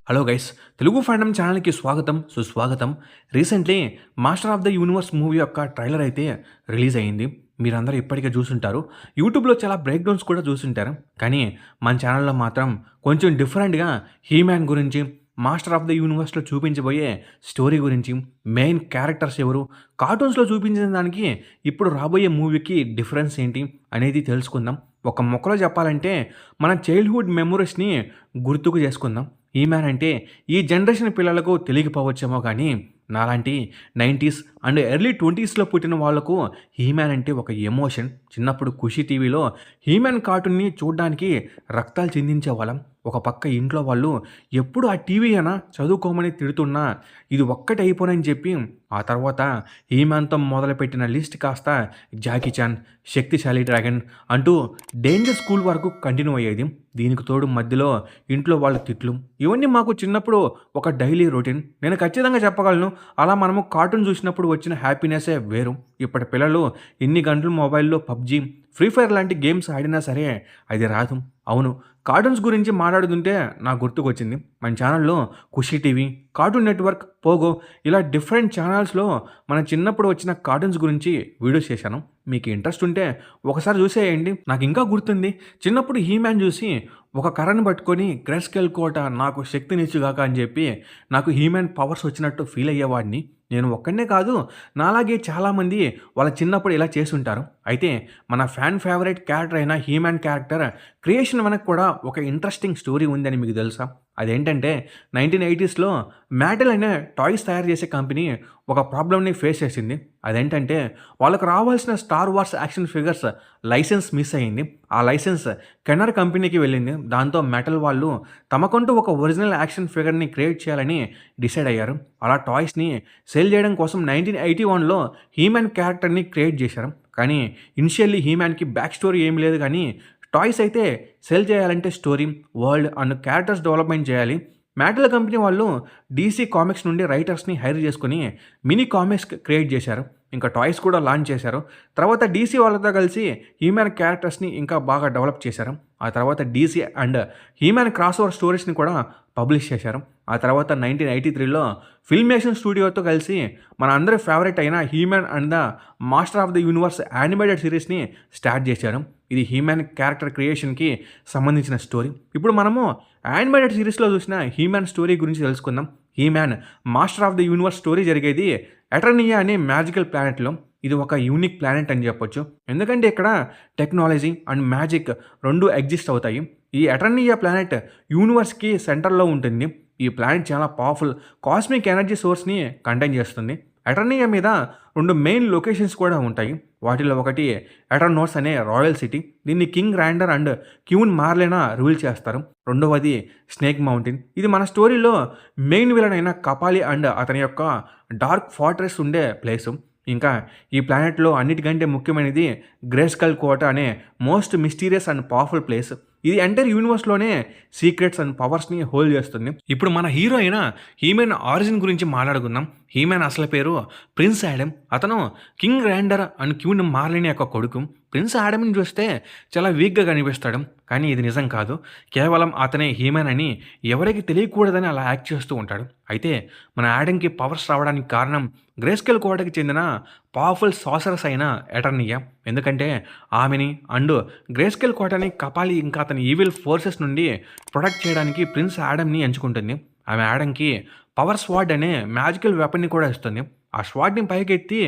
Hello guys, Telugu fandom ఛానల్‌కి స్వాగతం, సుస్వాగతం. Recently 'master of the universe' movie యొక్క ట్రైలర్ అయితే రిలీజ్ అయింది. మీరందరూ ఇప్పటికే చూసుంటారు. యూట్యూబ్‌లో చాలా బ్రేక్ డౌన్స్ కూడా చూసుంటారు. కానీ మన ఛానల్‌లో మాత్రం కొంచెం డిఫరెంట్‌గా హీ-మ్యాన్ గురించి, 'మాస్టర్ ఆఫ్ ద యూనివర్స్‌లో చూపించబోయే స్టోరీ గురించి, మెయిన్ క్యారెక్టర్స్ ఎవరు, కార్టూన్స్‌లో చూపించిన దానికి ఇప్పుడు రాబోయే మూవీకి డిఫరెన్స్ ఏంటి అనేది తెలుసుకుందాం. ఒక ముక్కలో చెప్పాలంటే మన చైల్డ్‌హుడ్ మెమోరీస్‌ని గుర్తుకు చేసుకుందాం. ఈ-మ్యాన్ అంటే ఈ జనరేషన్ పిల్లలకు తెలియకపోవచ్చేమో కానీ నాలాంటి 90స్ అండ్ ఎర్లీ 20స్‌లో పుట్టిన వాళ్ళకు హీ-మ్యాన్ అంటే ఒక ఎమోషన్. చిన్నప్పుడు ఖుషి టీవీలో హీ-మ్యాన్ కార్టూన్‌ని చూడ్డానికి రక్తాలు చిందించేవాళ్ళం. ఒక పక్క ఇంట్లో వాళ్ళు ఎప్పుడు ఆ టీవీ అయినా చదువుకోమని తిడుతున్నా ఇది ఒక్కటి అయిపోనని చెప్పి ఆ తర్వాత హీ-మ్యాన్‌తో మొదలుపెట్టిన లిస్ట్ కాస్త జాకీ చాన్, శక్తిశాలి డ్రాగన్ అంటూ డేంజర్ స్కూల్ వరకు కంటిన్యూ అయ్యేది. దీనికి తోడు మధ్యలో ఇంట్లో వాళ్ళ తిట్లు ఇవన్నీ మాకు చిన్నప్పుడు ఒక డైలీ రొటీన్. నేను ఖచ్చితంగా చెప్పగలను, అలా మనము కార్టూన్ చూసినప్పుడు వచ్చిన హ్యాపీనెస్సే వేరు. ఇప్పటి పిల్లలు ఎన్ని గంటలు మొబైల్‌లో పబ్‌జీ, ఫ్రీ ఫైర్ లాంటి గేమ్స్ ఆడినా సరే అది రాదు. అవును, కార్టూన్స్ గురించి మాట్లాడుతుంటే నాకు గుర్తుకొచ్చింది. మన ఛానల్‌లో ఖుషి టీవీ, కార్టూన్ నెట్వర్క్, పోగో ఇలా డిఫరెంట్ ఛానల్స్‌లో మన చిన్నప్పుడు వచ్చిన కార్టూన్స్ గురించి వీడియోస్ చేశాను. మీకు ఇంట్రెస్ట్ ఉంటే ఒకసారి చూసేయండి. నాకు ఇంకా గుర్తుంది, చిన్నప్పుడు హీ-మ్యాన్ చూసి ఒక కర్రను పట్టుకొని గ్రెస్కెల్ కోట నాకు శక్తినిచ్చుగాక అని చెప్పి నాకు హీ-మ్యాన్ పవర్స్ వచ్చినట్టు ఫీల్ అయ్యేవాడిని. నేను ఒక్కడినే కాదు, నాలాగే చాలామంది వాళ్ళ చిన్నప్పుడు ఇలా చేసుంటారు. అయితే మన ఫ్యాన్ ఫేవరెట్ క్యారెక్టర్ అయిన హీ-మ్యాన్ క్యారెక్టర్ క్రియేషన్ వెనక కూడా ఒక ఇంట్రెస్టింగ్ స్టోరీ ఉందని మీకు తెలుసా? అదేంటంటే 1980స్‌లో మ్యాటెల్ అనే టాయ్స్ తయారు చేసే కంపెనీ ఒక ప్రాబ్లమ్‌ని ఫేస్ చేసింది. అదేంటంటే వాళ్ళకు రావాల్సిన Star Wars action figures license miss అయింది. ఆ లైసెన్స్ కెన్నర్ కంపెనీకి వెళ్ళింది. దాంతో మెటల్ వాళ్ళు తమకంటూ ఒక ఒరిజినల్ యాక్షన్ ఫిగర్‌ని క్రియేట్ చేయాలని డిసైడ్ అయ్యారు. అలా టాయ్స్‌ని సేల్ చేయడం కోసం 1981లో హీ-మ్యాన్ క్యారెక్టర్‌ని క్రియేట్ చేశారు. కానీ ఇనిషియల్లీ హీ-మ్యాన్‌కి బ్యాక్ స్టోరీ ఏమి లేదు కానీ టాయ్స్ అయితే సేల్ చేయాలంటే story, world and characters development చేయాలి. మ్యాటెల్ కంపెనీ వాళ్ళు డీసీ కామిక్స్ నుండి రైటర్స్‌ని హైర్ చేసుకొని మినీ కామిక్స్ క్రియేట్ చేశారు. ఇంకా టాయ్స్ కూడా లాంచ్ చేశారు. తర్వాత డీసీ వాళ్ళతో కలిసి హీ-మ్యాన్ క్యారెక్టర్స్‌ని ఇంకా బాగా డెవలప్ చేశారు. ఆ తర్వాత DC and He-Man crossover స్టోరీస్‌ని కూడా పబ్లిష్ చేశారు. ఆ తర్వాత 1983లో ఫిల్మేషన్ స్టూడియోతో కలిసి మన అందరి ఫేవరెట్ అయిన He-Man and the master of the universe animated సిరీస్‌ని స్టార్ట్ చేశారు. ఇది హీ-మ్యాన్ క్యారెక్టర్ క్రియేషన్‌కి సంబంధించిన స్టోరీ. ఇప్పుడు మనము యానిమేటెడ్ సిరీస్‌లో చూసిన హీ-మ్యాన్ స్టోరీ గురించి తెలుసుకుందాం. He Man master of the universe story జరిగేది ఎటర్నియా అనే మ్యాజికల్ ప్లానెట్‌లో. ఇది ఒక యూనిక్ ప్లానెట్ అని చెప్పొచ్చు. ఎందుకంటే ఇక్కడ టెక్నాలజీ అండ్ మ్యాజిక్ 2 ఎగ్జిస్ట్ అవుతాయి. ఈ ఎటర్నియా ప్లానెట్ యూనివర్స్‌కి సెంటర్‌లో ఉంటుంది. ఈ ప్లానెట్ చాలా పవర్ఫుల్ కాస్మిక్ ఎనర్జీ సోర్స్‌ని కంటైన్ చేస్తుంది. ఎటర్నియా మీద 2 మెయిన్ లొకేషన్స్ కూడా ఉంటాయి. వాటిలో ఒకటి ఎటర్నోస్ అనే రాయల్ సిటీ. దీన్ని king render and queen మార్లెనా rule చేస్తారు. రెండవది స్నేక్ మౌంటైన్. ఇది మన స్టోరీలో మెయిన్ విలన్ అయిన కపాలి అండ్ అతని యొక్క డార్క్ ఫార్ట్రెస్ ఉండే ప్లేసు. ఇంకా ఈ ప్లానెట్‌లో అన్నిటికంటే ముఖ్యమైనది గ్రేస్కల్ కోట అనే most mysterious and powerful place. ఇది ఎంటైర్ యూనివర్స్‌లోనే సీక్రెట్స్ అండ్ పవర్స్‌ని హోల్డ్ చేస్తుంది. ఇప్పుడు మన హీరో అయిన హీ-మ్యాన్ ఆరిజిన్ గురించి మాట్లాడుకుందాం. హీ-మ్యాన్ అసలు పేరు ప్రిన్స్ యాడమ్. అతను king render and queen marlin యొక్క కొడుకు. ప్రిన్స్ యాడమ్‌ని చూస్తే చాలా వీక్‌గా కనిపిస్తాడు. కానీ ఇది నిజం కాదు. కేవలం అతనే హీ-మ్యాన్ అని ఎవరికీ తెలియకూడదని అలా యాక్ట్ చేస్తూ ఉంటాడు. అయితే మన యాడమ్‌కి పవర్స్ రావడానికి కారణం గ్రేస్కెల్ కోటకి చెందిన పవర్ఫుల్ సాసరస్ అయిన ఎటర్నియా. ఎందుకంటే ఆమెని అండ్ గ్రేస్కెల్ కోటని కపాలి ఇంకా అతని ఈవిల్ ఫోర్సెస్ నుండి ప్రొటెక్ట్ చేయడానికి ప్రిన్స్ యాడమ్‌ని ఎంచుకుంటుంది. ఆమె యాడమ్‌కి పవర్ స్వాడ్ అనే మ్యాజికల్ వెపన్‌ని కూడా ఇస్తుంది. ఆ స్వాడ్‌ని పైకెత్తి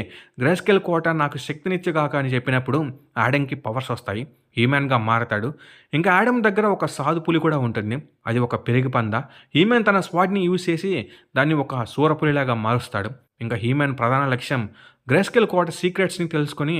గ్రేస్కెల్ కోట నాకు శక్తినిచ్చుగాక అని చెప్పినప్పుడు యాడమ్‌కి పవర్స్ వస్తాయి. హీ-మ్యాన్‌గా మారతాడు. ఇంకా యాడమ్ దగ్గర ఒక సాధు పులి కూడా ఉంటుంది. అది ఒక పెరుగు పంద. హీ-మ్యాన్ తన స్వాడ్‌ని యూజ్ చేసి దాన్ని ఒక శూరపులిలాగా మారుస్తాడు. ఇంకా హీ-మ్యాన్ ప్రధాన లక్ష్యం గ్రేస్కెల్ కోట సీక్రెట్స్‌ని తెలుసుకొని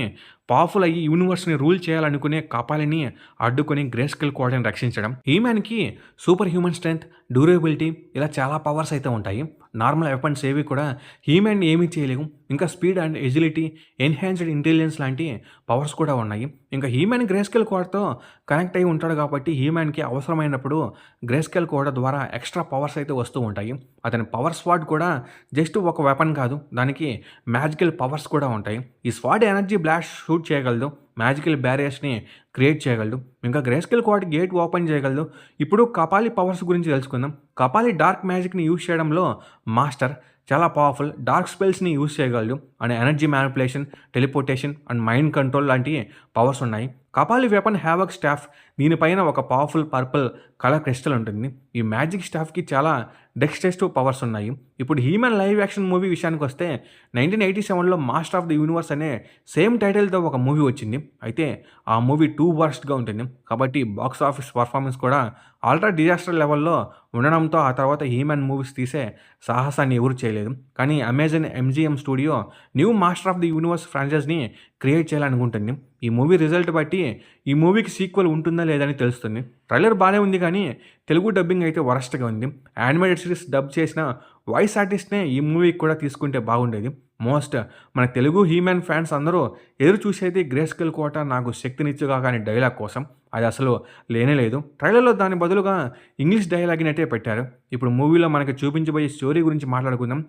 పవర్ఫుల్ అయ్యి యూనివర్స్‌ని రూల్ చేయాలనుకునే కపాలిని అడ్డుకొని గ్రేస్కెల్ కోటని రక్షించడం. హీ-మ్యాన్‌కి సూపర్ హ్యూమన్ స్ట్రెంగ్త్, డ్యూరబిలిటీ ఇలా చాలా పవర్స్ అయితే ఉంటాయి. నార్మల్ వెపన్స్ ఏవి కూడా హీ-మ్యాన్‌ని ఏమీ చేయలేవు. ఇంకా speed and agility, enhanced intelligence లాంటి పవర్స్ కూడా ఉన్నాయి. ఇంకా హీ-మ్యాన్ గ్రేస్కెల్ కోటతో కనెక్ట్ అయ్యి ఉంటాడు కాబట్టి హీ-మ్యాన్‌కి అవసరమైనప్పుడు గ్రేస్కెల్ కోట ద్వారా ఎక్స్ట్రా పవర్స్ అయితే వస్తూ ఉంటాయి. అతని పవర్ స్వాడ్ కూడా జస్ట్ ఒక వెపన్ కాదు, దానికి మ్యాజికల్ పవర్స్ కూడా ఉంటాయి. ఈ స్వాడ్ ఎనర్జీ బ్లాస్ట్ షూట్ చేయగలదు. మ్యాజికల్ బ్యారియర్స్ని క్రియేట్ చేయగలడు. ఇంకా గ్రేస్కేల్ క్వాడ్ గేట్ ఓపెన్ చేయగలదు. ఇప్పుడు కపాలి పవర్స్ గురించి తెలుసుకుందాం. కపాలి డార్క్ మ్యాజిక్ని యూజ్ చేయడంలో మాస్టర్, చాలా పవర్ఫుల్. డార్క్ స్పెల్స్ని యూజ్ చేయగలడు and energy manipulation, teleportation and mind control లాంటి పవర్స్ ఉన్నాయి. కపాలి వెపన్ హ్యావక్ స్టాఫ్, దీనిపైన ఒక పవర్ఫుల్ పర్పుల్ కలర్ క్రిస్టల్ ఉంటుంది. ఈ మ్యాజిక్ స్టాఫ్కి చాలా డెక్స్టెస్టివ్ పవర్స్ ఉన్నాయి. ఇప్పుడు హ్యూమన్ లైవ్ యాక్షన్ మూవీ విషయానికి వస్తే 1987లో మాస్టర్ ఆఫ్ ద యూనివర్స్ అనే సేమ్ టైటిల్తో ఒక మూవీ వచ్చింది. అయితే ఆ మూవీ టూ వర్స్ట్గా ఉంటుంది. కాబట్టి బాక్స్ ఆఫీస్ పర్ఫార్మెన్స్ కూడా ఆల్రెడీ డిజాస్టర్ లెవెల్లో ఉండడంతో ఆ తర్వాత హ్యూమన్ మూవీస్ తీసే సాహసాన్ని ఎవరు చేయలేదు. కానీ Amazon MGM studio new master of the universe ఫ్రాంచైజ్ని క్రియేట్ చేయాలనుకుంటుంది. ఈ మూవీ రిజల్ట్ బట్టి ఈ మూవీకి సీక్వెల్ ఉంటుందా లేదని తెలుస్తుంది. ట్రైలర్ బాగానే ఉంది కానీ తెలుగు డబ్బింగ్ అయితే వరస్ట్గా ఉంది. యానిమేటెడ్ సిరీస్ డబ్ చేసిన వాయిస్ ఆర్టిస్ట్నే ఈ మూవీకి కూడా తీసుకుంటే బాగుండేది. మన తెలుగు హ్యూమన్ ఫ్యాన్స్ అందరూ ఎదురు చూసేది గ్రేస్కేల్ కోట నాకు శక్తినిచ్చుగా కానీ డైలాగ్ కోసం. అది అసలు లేనే లేదు. ట్రైలర్లో దాని బదులుగా ఇంగ్లీష్ డైలాగ్నైతే పెట్టారు. ఇప్పుడు మూవీలో మనకి చూపించబోయే స్టోరీ గురించి మాట్లాడుకుందాం.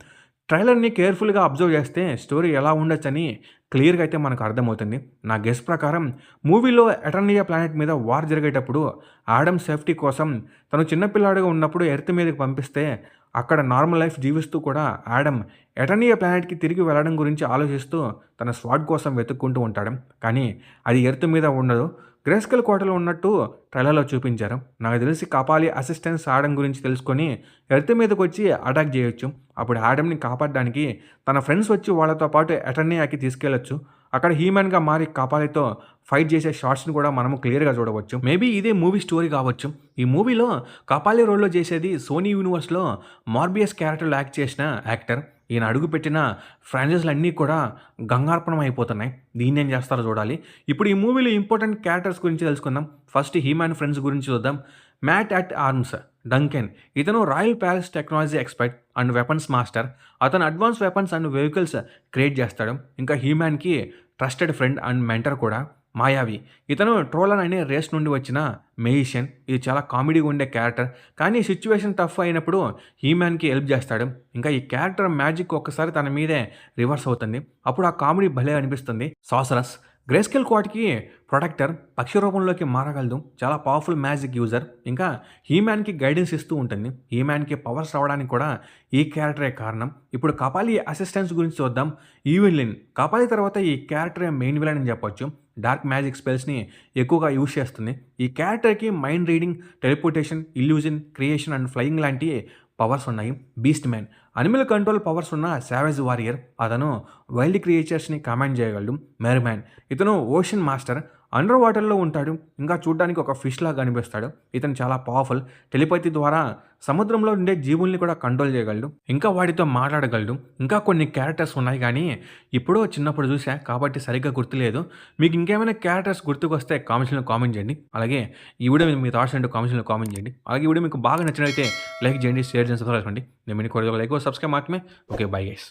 ట్రైలర్ని కేర్ఫుల్గా అబ్జర్వ్ చేస్తే స్టోరీ ఎలా ఉండొచ్చని క్లియర్గా అయితే మనకు అర్థమవుతుంది. నా గెస్ ప్రకారం మూవీలో ఎటర్నియా ప్లానెట్ మీద వార్ జరిగేటప్పుడు ఆడమ్ సేఫ్టీ కోసం తను చిన్నపిల్లాడుగా ఉన్నప్పుడు ఎర్త్ మీదకి పంపిస్తే అక్కడ నార్మల్ లైఫ్ జీవిస్తూ కూడా ఆడమ్ ఎటర్నియా ప్లానెట్కి తిరిగి వెళ్ళడం గురించి ఆలోచిస్తూ తన స్వాడ్ కోసం వెతుక్కుంటూ ఉంటాడు. కానీ అది ఎర్త్ మీద ఉండదు, గ్రేస్కేల్ కోటలో ఉన్నట్టు ట్రైలర్లో చూపించారు. నాకు తెలిసి కపాలి అసిస్టెన్స్ ఆడమ్ గురించి తెలుసుకొని ఎర్త్ మీదకి వచ్చి అటాక్ చేయొచ్చు. అప్పుడు ఆడమ్ని కాపాడడానికి తన ఫ్రెండ్స్ వచ్చి వాళ్ళతో పాటు ఎటర్నియాకి తీసుకెళ్లొచ్చు. అక్కడ హ్యూమన్గా మారి కపాలితో ఫైట్ చేసే షార్ట్స్ని కూడా మనము క్లియర్గా చూడవచ్చు. మేబీ ఇదే మూవీ స్టోరీ కావచ్చు. ఈ మూవీలో కపాలి రోల్లో చేసేది సోనీ యూనివర్స్లో మార్బియస్ క్యారెక్టర్లో యాక్ట్ చేసిన యాక్టర్. ఈయన అడుగుపెట్టిన ఫ్రాంచైజీలు అన్నీ కూడా గంగార్పణం అయిపోతున్నాయి. దీన్ని ఏం చేస్తారో చూడాలి. ఇప్పుడు ఈ మూవీలో ఇంపార్టెంట్ క్యారెక్టర్స్ గురించి తెలుసుకుందాం. ఫస్ట్ హ్యూమన్ ఫ్రెండ్స్ గురించి చూద్దాం. మ్యాట్ అట్ ఆర్మ్స్ డంకెన్, ఇతను royal palace technology expert and weapons master. అతను advance weapons and vehicles create చేస్తాడు. ఇంకా హ్యూమన్కి ట్రస్టెడ్ ఫ్రెండ్ అండ్ మెంటర్ కూడా. మాయావి, ఇతను ట్రోలన్ అనే రేస్ నుండి వచ్చిన మెజిషియన్. ఇది చాలా కామెడీగా ఉండే క్యారెక్టర్, కానీ సిచ్యువేషన్ టఫ్ అయినప్పుడు హ్యూమన్కి హెల్ప్ చేస్తాడు. ఇంకా ఈ క్యారెక్టర్ మ్యాజిక్ ఒక్కసారి తన మీదే రివర్స్ అవుతుంది. అప్పుడు ఆ కామెడీ భలే అనిపిస్తుంది. సాసరస్, గ్రేస్కేల్ కోటకి ప్రొటెక్టర్, పక్షి రూపంలోకి మారగలదు. చాలా పవర్ఫుల్ మ్యాజిక్ యూజర్. ఇంకా హీమ్యాన్కి గైడెన్స్ ఇస్తూ ఉంటుంది. హీమ్యాన్కి పవర్స్ రావడానికి కూడా ఈ క్యారెక్టరే కారణం. ఇప్పుడు కపాలి అసిస్టెన్స్ గురించి చూద్దాం. ఈవిలిన్, కపాలి తర్వాత ఈ క్యారెక్టరే మెయిన్ విలన్ అని చెప్పొచ్చు. డార్క్ మ్యాజిక్ స్పెల్స్ని ఎక్కువగా యూజ్ చేస్తుంది. ఈ క్యారెక్టర్కి mind reading, teleportation, illusion, creation and flying లాంటి పవర్స్ ఉన్నాయి. Beast man, animal control powers ఉన్న సావేజ్ వారియర్. అతను వైల్డ్ క్రియేచర్స్ని కమాండ్ చేయగలడు. మెర్మ్యాన్, ఇతను ఓషన్ మాస్టర్, అండర్ వాటర్లో ఉంటాడు. ఇంకా చూడడానికి ఒక ఫిష్ లాగా కనిపిస్తాడు. ఇతను చాలా పవర్ఫుల్. టెలిపతి ద్వారా సముద్రంలో ఉండే జీవుల్ని కూడా కంట్రోల్ చేయగలడు. ఇంకా వాటితో మాట్లాడగలడు. ఇంకా కొన్ని క్యారెక్టర్స్ ఉన్నాయి కానీ ఇప్పుడు చిన్నప్పుడు చూసా కాబట్టి సరిగ్గా గుర్తులేదు. మీకు ఇంకేమైనా క్యారెక్టర్స్ గుర్తుకొస్తే కామెంట్స్లో కామెంట్ చేయండి. అలాగే ఈ వీడియో మీ థాట్స్ ఏంటో కామెంట్స్లో కామెంట్ చేయండి. అలాగే ఈ వీడియో మీకు బాగా నచ్చినట్లయితే లైక్ చేయండి, షేర్ చేయండి, సబ్స్క్రైబ్ చేయండి. నేను మీకు లైక్ సబ్స్క్రైబ్ మాత్రమే. Okay, bye guys.